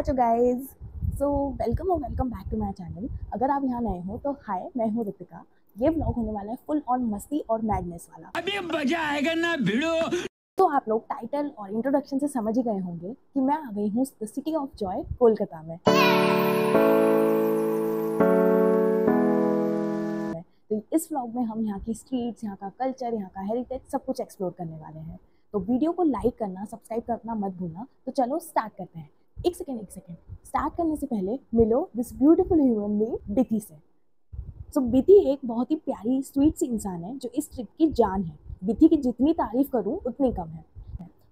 चो guys. So welcome और welcome back to my channel. अगर आप यहाँ नए हो तो हाय, मैं हूँ रितिका। ये व्लॉग होने वाला है फुल ऑन मस्ती और मैडनेस वाला। अभी मजा आएगा ना भिड़ो। तो आप लोग टाइटल और इंट्रोडक्शन से समझ ही गए होंगे कि मैं आ गई हूँ the city of Joy Kolkata में। तो इस व्लॉग में हम यहाँ की स्ट्रीट्स, यहाँ का कल्चर, यहाँ का हेरिटेज सब कुछ एक्सप्लोर करने वाले हैं। तो वीडियो को लाइक करना, सब्सक्राइब करना मत भूलना। तो चलो स्टार्ट करते हैं। एक सेकेंड स्टार्ट करने से पहले मिलो दिस ब्यूटीफुल ह्यूमन बीइंग बिथी से। सो बिथी एक बहुत ही प्यारी स्वीट सी इंसान है जो इस ट्रिप की जान है। बिथी की जितनी तारीफ करूँ उतनी कम है।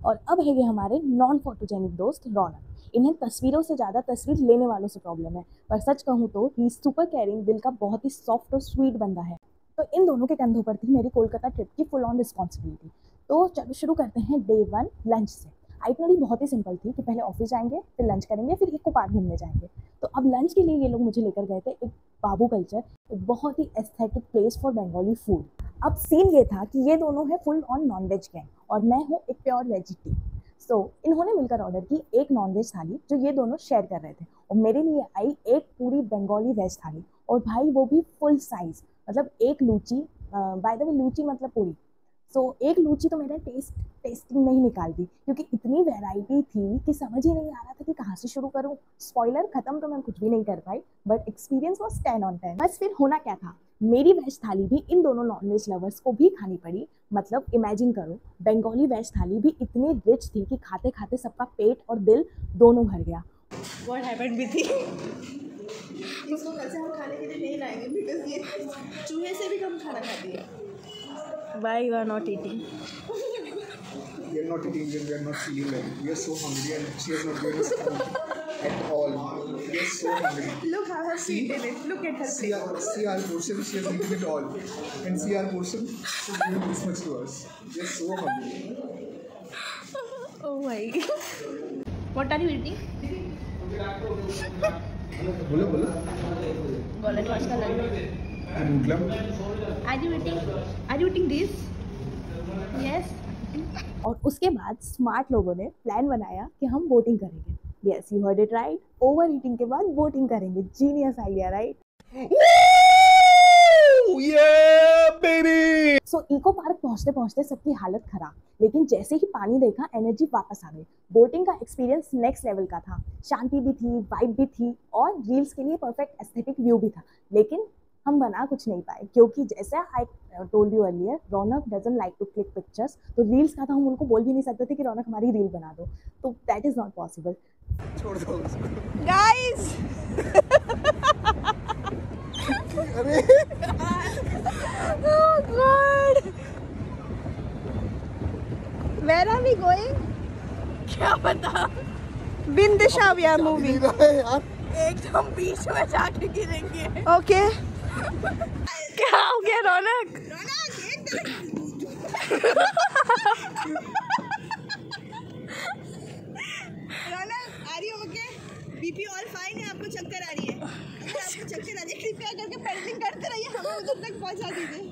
और अब है ये हमारे नॉन फोटोजेनिक दोस्त रौनक। इन्हें तस्वीरों से ज़्यादा तस्वीर लेने वालों से प्रॉब्लम है, पर सच कहूँ तो ही सुपर केयरिंग, दिल का बहुत ही सॉफ्ट और स्वीट बंदा है। तो इन दोनों के कंधों पर थी मेरी कोलकाता ट्रिप की फुल ऑन रिस्पॉन्सिबिलिटी। तो चलो शुरू करते हैं डे 1 लंच से। आइटनरी बहुत ही सिंपल थी कि पहले ऑफिस जाएंगे, फिर लंच करेंगे, फिर इको पार्क घूमने जाएंगे। तो अब लंच के लिए ये लोग मुझे लेकर गए थे एक बाबू कल्चर, एक बहुत ही aesthetic place for Bengali food. अब सीन ये था कि ये दोनों है फुल ऑन नॉनवेज गैंग और मैं हूँ एक प्योर वेजिटेरियन। सो इन्होंने मिलकर ऑर्डर की एक नॉनवेज थाली जो ये दोनों शेयर कर रहे थे, और मेरे लिए आई एक पूरी बंगाली वेज थाली, और भाई वो भी फुल साइज, मतलब एक लूची। बाय द वे लूची मतलब पूरी। सो एक लूची तो मेरा टेस्टिंग में ही निकाल दी, क्योंकि इतनी वैरायटी थी कि समझ ही नहीं आ रहा था कि कहाँ से शुरू करूँ। स्पॉइलर खत्म तो मैं कुछ भी नहीं कर पाई, बट एक्सपीरियंस वाज 10 on 10। बस फिर होना क्या था, मेरी वेज थाली भी इन दोनों नॉनवेज लवर्स को भी खानी पड़ी। मतलब इमेजिन करो, बंगाली वेज थाली भी इतनी रिच थी कि खाते खाते सबका पेट और दिल दोनों भर गया। What happened with you? इसको कल से हम खाने के लिए नहीं लाएंगे, बिकॉज ये चूहे से भी कम खाना खाती है। Why you are not eating? We are not eating when we are not feeling well. We are so hungry and she has not given us food at all. We are so hungry. Look how her feet in it. Look at her See our portion, she has eaten it all. And see our portion, she has given this much to us. We are so hungry. Oh my. What are you eating? बोलो Golden wash का लड्डू. मतलब Are you eating this? Yes. और उसके बाद smart लोगों ने plan बनाया कि हम बोटिंग करेंगे। Yes, you heard it right, over eating के बाद बोटिंग करेंगे। Genius idea, right? So eco park पहुंचते पहुंचते सबकी हालत खराब, लेकिन जैसे ही पानी देखा एनर्जी वापस आ गई। बोटिंग का एक्सपीरियंस नेक्स्ट लेवल का था। शांति भी थी, वाइब भी थी, और रील्स के लिए परफेक्ट एस्थेटिक व्यू भी था। लेकिन हम बना कुछ नहीं पाए, क्योंकि जैसा I told you earlier, Raunak doesn't like to click pictures. तो रील्स का तो हम उनको बोल भी नहीं सकते थे कि रौनक हमारी रील बना दो, तो दैट इज नॉट पॉसिबल। छोड़ दो उसको। Guys. अरे Oh God. Where are we going? क्या पता. बिन दिशा we are moving. यार एकदम बीच में जाके गिरेंगे। ओके। क्या हो गया रौनक? रौनक, are you okay? BP all fine है? आपको चक्कर आ रही है? अगर आपको चक्कर आ रही है, कृपया करके पेडलिंग करते रहिए, हमें उधर तक पहुंचा दीजिए।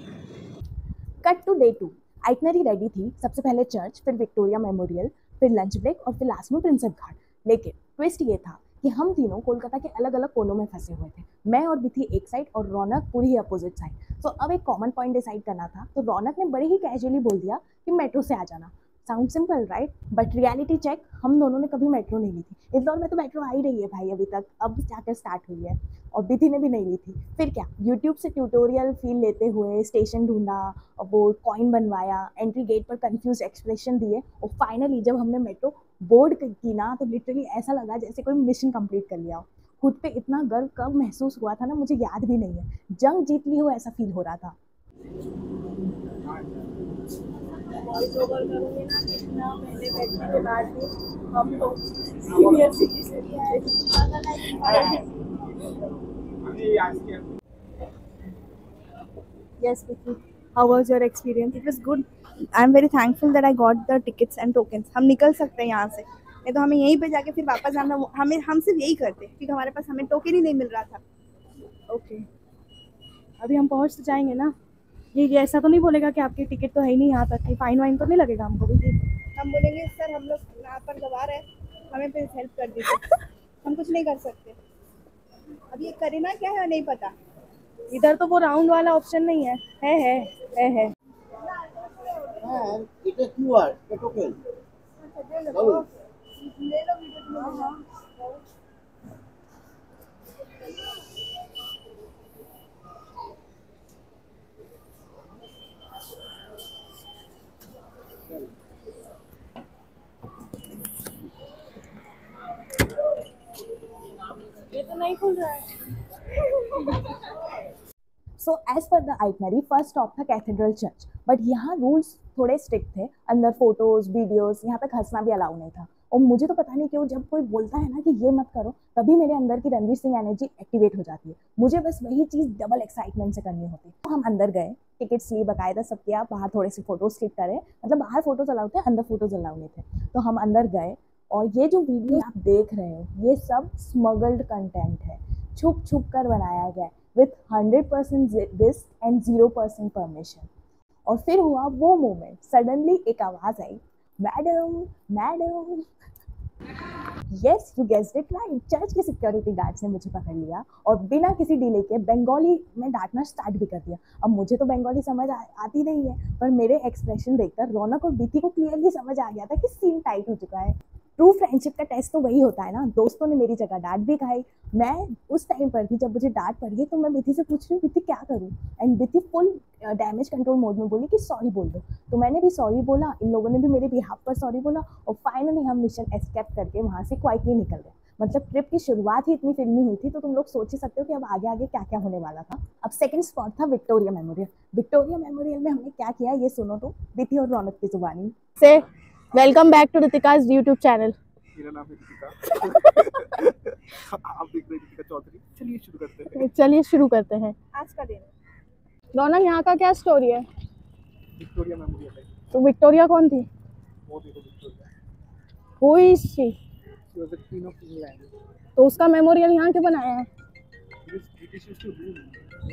Cut to day 2। Itinerary ready थी। सबसे पहले चर्च, फिर विक्टोरिया मेमोरियल, फिर लंच ब्रेक, और फिर लास्ट में प्रिंसेप घाट। लेकिन ट्विस्ट ये था कि हम तीनों कोलकाता के अलग अलग कोनों में फंसे हुए थे। मैं और बिथी एक साइड और रौनक पूरी ही अपोजिट साइड। तो अब एक कॉमन पॉइंट डिसाइड करना था, तो रौनक ने बड़े ही कैजुअली बोल दिया कि मेट्रो से आ जाना। Sound simple right, but reality check, हम दोनों ने कभी मेट्रो नहीं ली थी। इस दौर में तो मेट्रो आ ही रही है भाई अभी तक, अब जाकर स्टार्ट हुई है, और बिथी ने भी नहीं ली थी। फिर क्या, यूट्यूब से ट्यूटोरियल फील लेते हुए स्टेशन ढूंढा, और वो कॉइन बनवाया, एंट्री गेट पर कंफ्यूज एक्सप्रेशन दिए, और फाइनली जब हमने मेट्रो बोर्ड की ना, तो लिटरली ऐसा लगा जैसे कोई मिशन कंप्लीट कर लिया हो। खुद पे इतना गर्व कब महसूस हुआ था ना, मुझे याद भी नहीं है। जंग जीत ली हो ऐसा फील हो रहा था। वॉइस ओवर करूँगी ना, कितना पहले बैठने के बाद भी हम लोग सीनियर सिटीजन आए। Yes, Vicky. How was your experience? It was good. I'm very thankful that I got the tickets and tokens. हम निकल सकते हैं यहाँ से, नहीं तो हमें यहीं पे जाके फिर वापस आना। हम सिर्फ यही करते क्योंकि हमारे पास हमें टोकन ही नहीं मिल रहा था। ओके, अभी हम पहुँच तो जाएंगे ना। ये ऐसा तो नहीं बोलेगा कि आपकी टिकट तो है ही नहीं यहाँ तक की, फाइन वाइन तो नहीं लगेगा हमको भी? हम बोलेंगे सर हम लोग यहाँ पर गवार है, हमें फिर हेल्प कर दीजिए। हम कुछ नहीं कर सकते। अब ये करीना क्या है नहीं पता। इधर तो वो राउंड वाला ऑप्शन नहीं है। है। And it is QR, the token. ले लो वीडियो तुम। ये तो नहीं खुल रहा है। So as per the itinerary first stop था कैथेड्रल चर्च, बट यहाँ रूल्स थोड़े स्ट्रिक्ट थे। अंदर फोटोज वीडियोस, यहाँ तक हंसना भी अलाउ नहीं था। और मुझे तो पता नहीं क्यों जब कोई बोलता है ना कि ये मत करो, तभी मेरे अंदर की रणवीर सिंह एनर्जी एक्टिवेट हो जाती है। मुझे बस वही चीज़ डबल एक्साइटमेंट से करनी होती है। तो हम अंदर गए, टिकट्स लिए बाकायदा सब किया, बाहर थोड़े से फोटोज क्लिक करे, मतलब बाहर फोटोज अलाउ थे, अंदर फोटोज अलाउ नहीं थे। तो हम अंदर गए और ये जो वीडियो आप देख रहे हो ये सब स्मगल्ड कंटेंट है, छुप छुप कर बनाया गया है विथ 100% रिस्क एंड 0% परमिशन। और फिर हुआ वो मोमेंट, सडनली एक आवाज़ आई, madam madam. Yes you guessed it right, church के सिक्योरिटी गार्ड्स ने मुझे पकड़ लिया और बिना किसी डिले के बंगाली में डांटना स्टार्ट भी कर दिया। अब मुझे तो बंगाली समझ आती नहीं है, पर मेरे एक्सप्रेशन देखकर रौनक और बीती को क्लियरली समझ आ गया था कि सीन टाइट हो चुका है। ट्रू फ्रेंडशिप का टेस्ट तो वही होता है ना। दोस्तों ने मेरी जगह डांट भी खाई। मैं उस टाइम पर थी जब मुझे डांट पड़ी, तो मैं बिथी से पूछ रही हूँ बिथी क्या करूँ, and Bithi full damage control mode में बोली कि सॉरी बोल दो। तो मैंने भी सॉरी बोला, इन लोगों ने भी मेरे बिहाफ पर सॉरी बोला और फाइनली हम मिशन एस्केप करके वहाँ से क्वाइटली निकल गए। मतलब ट्रिप की शुरुआत ही इतनी फिल्मी हुई थी, तो तुम लोग सोच ही सकते हो कि अब आगे आगे क्या क्या होने वाला था। अब सेकंड स्पॉट था विक्टोरिया मेमोरियल। विक्टोरिया मेमोरियल में हमने क्या किया ये सुनो तो बिथी और रौनक की जुबानी से। Welcome back to Ritika's YouTube channel. मेरा नाम है ऋतिका। आप देख रहे हैं ऋतिका चौधरी। चलिए शुरू करते हैं आज का दिन। रौनक, यहाँ का क्या स्टोरी है? विक्टोरिया मेमोरियल है। तो विक्टोरिया कौन थी? वो देखो Victoria, Who is she? She was the queen of England. तो उसका मेमोरियल यहाँ क्यों बनाया है? This British used to rule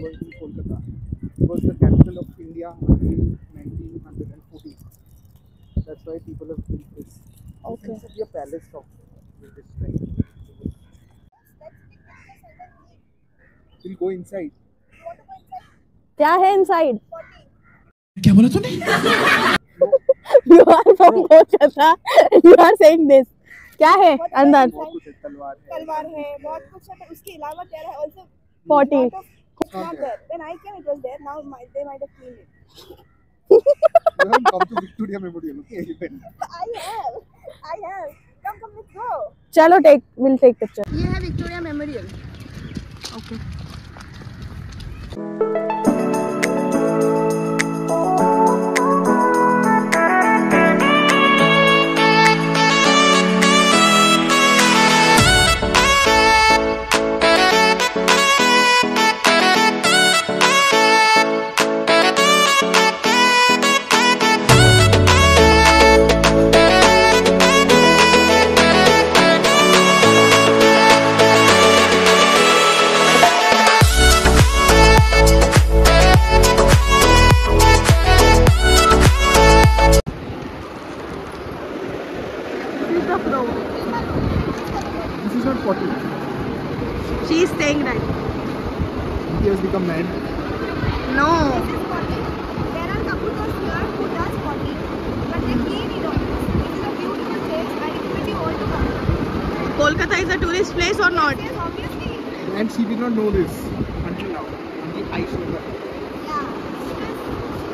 was in Kolkata. It was the capital of India until 1914. That's why people have built this. Okay. This used to be a palace of British time. We'll go inside. क्या है inside? क्या बोला तूने? You are from Kolkata. You are saying this. क्या है अंदर? बहुत कुछ है, तलवार है। तलवार है, बहुत कुछ है, पर उसके अलावा क्या है? Also 40. it's not there. When I came, it was there. Now they might have cleaned it. You haven't come to Victoria Memorial, okay? I have. Come, let's go. चलो we'll take picture. ये है Victoria memorial. Okay. This is not 40. She is saying that. He has become mad. No. There are couples here who does 40, but they clean it all. It is a beautiful place. I recommend you all to come. Kolkata is a tourist place or not? Yes, obviously. And she did not know this until now. Until I showed her. Yeah. Because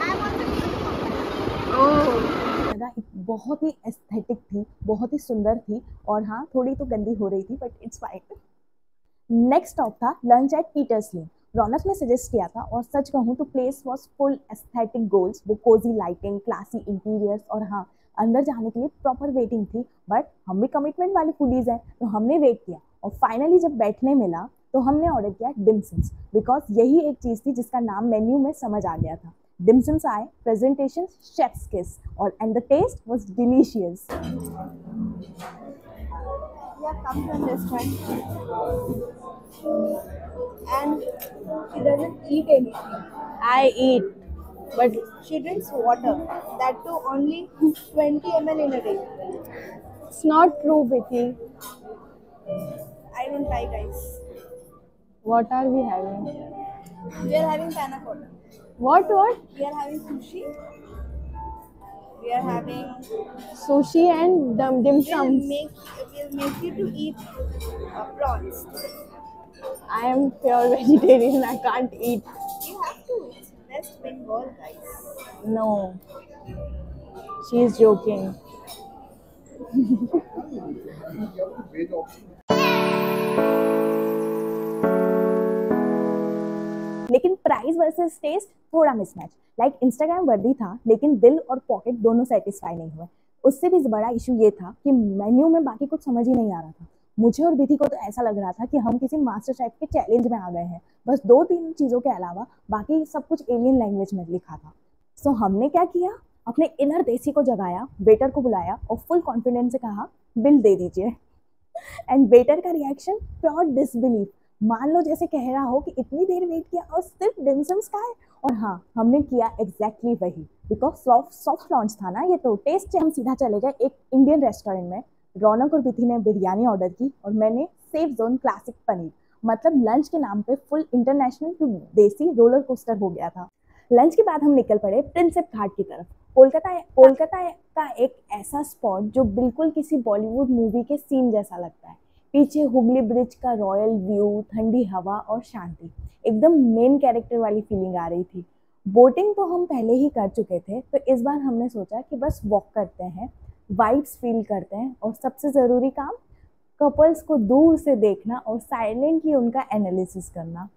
I was a beautiful. Oh. जगह बहुत ही aesthetic थी, बहुत ही सुंदर थी, और हाँ थोड़ी तो गंदी हो रही थी, but it's fine. Next stop था लंच एट पीटर्स लेन। रौनक ने सजेस्ट किया था, और सच कहूँ तो place was full aesthetic goals, वो कोजी लाइटिंग, क्लासी इंटीरियर्स, और हाँ अंदर जाने के लिए प्रॉपर वेटिंग थी। बट हम भी कमिटमेंट वाले फूडीज हैं, तो हमने वेट किया, और फाइनली जब बैठने मिला तो हमने ऑर्डर किया डिमसम्स, बिकॉज यही एक चीज़ थी जिसका नाम मेन्यू में समझ आ गया था। डिमसम्स आए, प्रेजेंटेशन शेफ्स किस, और and the taste was delicious. Yeah, come to understand. And she doesn't eat anything. I eat, But she drinks water. That too only 20 ml in a day. it's not true, Vicky. I don't like ice. What are we having? We are having panna cotta. What? We are having sushi. We are having. Sushi and dim We'll sums. make you to eat prawns. I am pure vegetarian. I can't eat. You have to. It's West Bengal, guys. No. She is joking. लेकिन price versus test थोड़ा mismatch. Like Instagram वर्दी था, लेकिन दिल और pocket दोनों satisfy नहीं हुए। उससे भी बड़ा इशू ये था कि मेन्यू में बाकी कुछ समझ ही नहीं आ रहा था। मुझे और विधि को तो ऐसा लग रहा था कि हम किसी मास्टर शेफ के चैलेंज में आ गए हैं। बस 2-3 चीज़ों के अलावा बाकी सब कुछ एलियन लैंग्वेज में लिखा था। सो हमने क्या किया, अपने इनर देसी को जगाया, वेटर को बुलाया और फुल कॉन्फिडेंस से कहा बिल दे दीजिए। एंड वेटर का रिएक्शन प्योर डिसबिलीफ, मान लो जैसे कह रहा हो कि इतनी देर वेट किया और सिर्फ डिमसम्स खाए। और हाँ, हमने किया एग्जैक्टली वही, बिकॉज सॉफ्ट लॉन्च था ना ये, तो टेस्ट से हम सीधा चले गए एक इंडियन रेस्टोरेंट में। रौनक और विधि ने बिरयानी ऑर्डर की और मैंने सेफ जोन क्लासिक पनीर। मतलब लंच के नाम पे फुल इंटरनेशनल टू देसी रोलर कोस्टर हो गया था। लंच के बाद हम निकल पड़े प्रिंसेप घाट की तरफ। कोलकाता का एक ऐसा स्पॉट जो बिल्कुल किसी बॉलीवुड मूवी के सीन जैसा लगता है। पीछे हुगली ब्रिज का रॉयल व्यू, ठंडी हवा और शांति, एकदम मेन कैरेक्टर वाली फीलिंग आ रही थी। बोटिंग तो हम पहले ही कर चुके थे, तो इस बार हमने सोचा कि बस वॉक करते हैं, वाइब्स फील करते हैं और सबसे ज़रूरी काम कपल्स को दूर से देखना और साइलेंटली उनका एनालिसिस करना।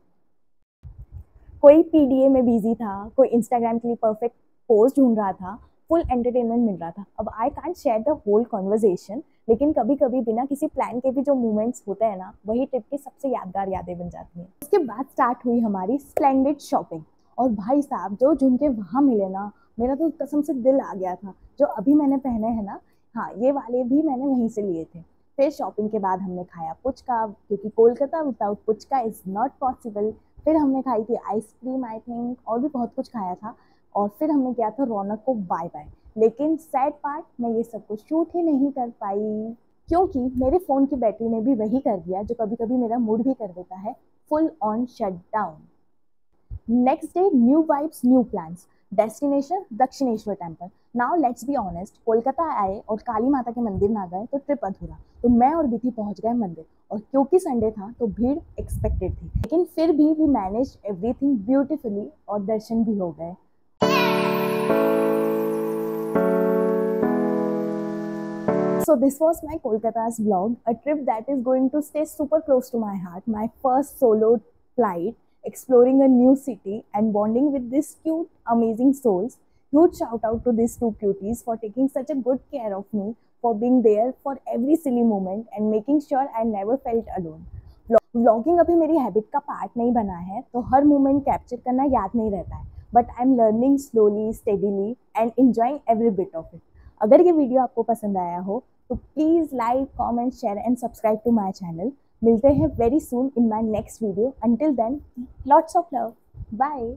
कोई पीडीए में बिजी था, कोई इंस्टाग्राम के लिए परफेक्ट पोस्ट ढूंढ रहा था, फुल एंटरटेनमेंट मिल रहा था। अब I can't share the whole conversation, लेकिन कभी कभी बिना किसी प्लान के भी जो मोमेंट्स होते हैं ना, वही ट्रिप की सबसे यादगार यादें बन जाती हैं। उसके बाद स्टार्ट हुई हमारी स्प्लेंडेड शॉपिंग। और भाई साहब जो झुमके वहाँ मिले ना, मेरा तो कसम से दिल आ गया था। जो अभी मैंने पहने हैं ना, हाँ ये वाले भी मैंने वहीं से लिए थे। फिर शॉपिंग के बाद हमने खाया पुचका, क्योंकि Kolkata without puchka is not possible. फिर हमने खाई थी आइसक्रीम आई थिंक, और भी बहुत कुछ खाया था। और फिर हमने किया था रौनक को बाय बाय। लेकिन सैड पार्ट, मैं ये सब कुछ शूट ही नहीं कर पाई, क्योंकि मेरे फ़ोन की बैटरी ने भी वही कर दिया जो कभी कभी मेरा मूड भी कर देता है, full on shut down. Next day new vibes new plans, destination Dakshineswar temple. Now let's be honest, Kolkata आए और काली माता के मंदिर ना गए तो ट्रिप अधूरा। तो मैं और विधि पहुंच गए मंदिर, और क्योंकि संडे था तो भीड़ एक्सपेक्टेड थी, लेकिन फिर भी वी मैनेज एवरीथिंग ब्यूटिफुली और दर्शन भी हो गए। So this was my Kolkata's vlog, a trip that is going to stay super close to my heart. My first solo flight, exploring a new city and bonding with these cute, amazing souls. Huge shout out to these two cuties for taking such a good care of me, for being there for every silly moment and making sure I never felt alone. Vlogging अभी मेरी habit का part नहीं बना है, तो हर moment capture करना याद नहीं रहता है, but I am learning slowly, steadily and enjoying every bit of it. अगर ये वीडियो आपको पसंद आया हो तो please like, comment, share and subscribe to my channel. मिलते हैं very soon in my next video. Until then, lots of love, bye.